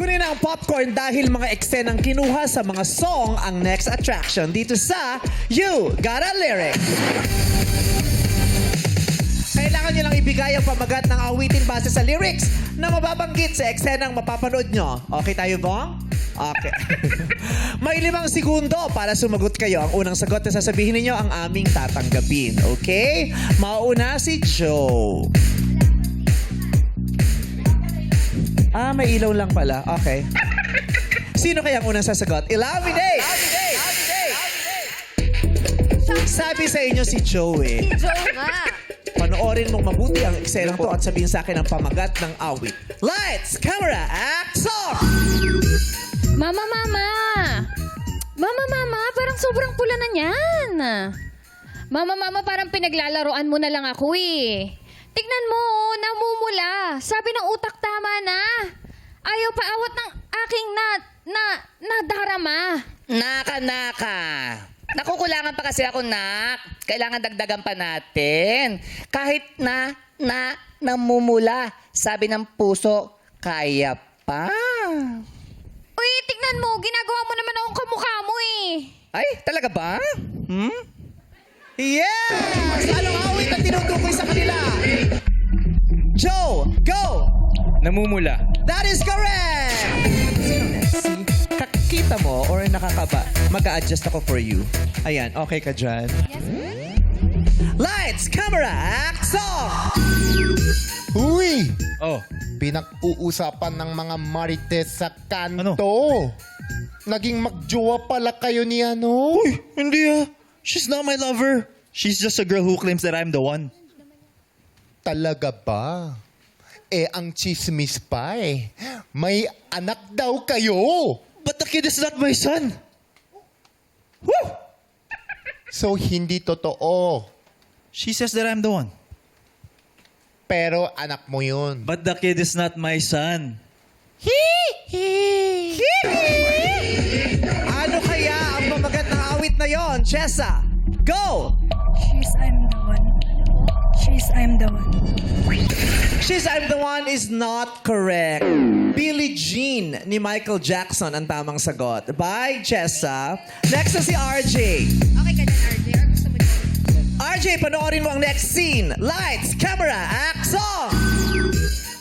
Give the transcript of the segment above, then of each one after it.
Kunin ang popcorn dahil mga eksenang kinuha sa mga song ang next attraction dito sa You Got a Lyric. Kailangan nyo lang ibigay ang pamagat ng awitin base sa lyrics na mababanggit sa eksenang mapapanood nyo. Okay tayo, Bong? Okay. May 5 segundo para sumagot kayo. Ang unang sagot na sasabihin ninyo ang aming tatanggapin. Okay? Mauna si Joe. May ilaw lang pala. Okay. Sino kaya ang unang sasagot? Illuminate! Sabi sa inyo si Joe eh. Si Joe nga. Panoorin mong mabuti ang eksenang to at sabihin sa akin ang pamagat ng awit. Lights, camera, action! Mama! Mama, parang sobrang pula na yan. Mama, parang pinaglalaroan mo na lang ako eh. Tignan mo, namumula. Sabi ng utak tama na. Ayaw paawat ng aking nadarama. Naka. Nakukulangan pa kasi ako, nak. Kailangan dagdagan pa natin. Kahit namumula. Sabi ng puso, kaya pa. Uy, tignan mo, ginagawa mo naman akong kamukha mo eh. Ay, talaga ba? Yes! Anong awit ang tinutukoy sa kanila? Joe, go! Namumula. That is correct! Sino next? Kakita mo or nakakaba? Mag-a-adjust ako for you. Ayan, okay ka dyan? Yes, Lights, camera, action! Uy! Oh. Pinag-uusapan ng mga marites sa kanto. Ano? Naging magjowa pala kayo ni ano? Uy, hindi ah. She's not my lover. She's just a girl who claims that I'm the one. Talaga ba? Eh, ang chismis pa eh. May anak daw kayo. But the kid is not my son. Woo! So, hindi totoo. She says that I'm the one. Pero anak mo yun. But the kid is not my son. Ano kaya ang pamagat ng awit na yon? Chessa, go! She's I'm the one. She's I'm the one. She's I'm the one is not correct. Billie Jean ni Michael Jackson ang tamang sagot. Bye, Chessa. Next na si RJ. Okay ka dyan, RJ. Or gusto mo dyan? RJ, panoorin mo ang next scene. Lights, camera, action!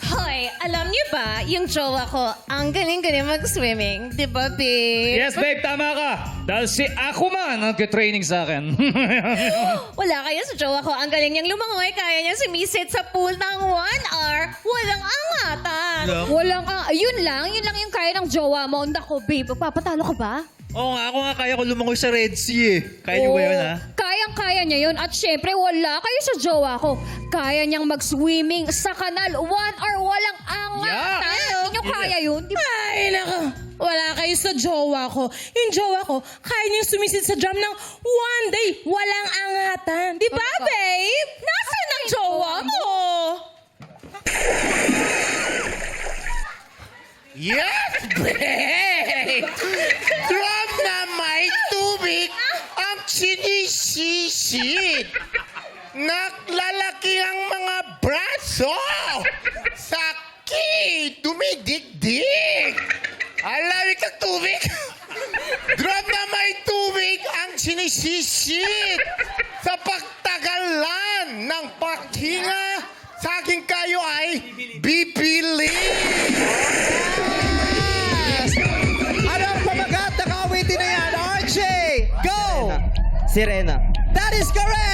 Hoy, alam niyo ba, yung jowa ko, ang galing-galing mag-swimming. Di ba, babe? Yes, babe, tama ka. Dahil si ako man ang training sa akin. Wala kayo sa jowa ko. Ang galing niyang lumangoy. Kaya niya sumisid sa pool ng 1 hour. Walang angatan. Yun lang yung kaya ng jowa mo. Nako, babe, papatalo ka ba? Oo nga, ako nga kaya ko lumangoy sa Red Sea eh. Kaya niyo ba yun ha? Kayang-kaya niya yun. At syempre, wala kayo sa jowa ko. Kaya niyang mag-swimming sa kanal. 1 hour, walang angatan. Hindi niyo kaya yun. Di ba? Ay, nako. Wala kayo sa jowa ko. Yung jowa ko, kaya niyang sumisid sa drum ng 1 day. Walang angatan. Di ba, babe? Nasaan ang jowa mo? Yes, babe! Drum na may tubig ang sinisisid. Naklalaki ang mga braso. Sakit! Dumidikdik! Alawit ang tubig! Drum na may tubig ang sinisisid sa pagtagalan ng paghinga sa aking kayo ay bibili! Ano ang pamagat ng awitin na yan? RJ, go! Sirena. That is correct!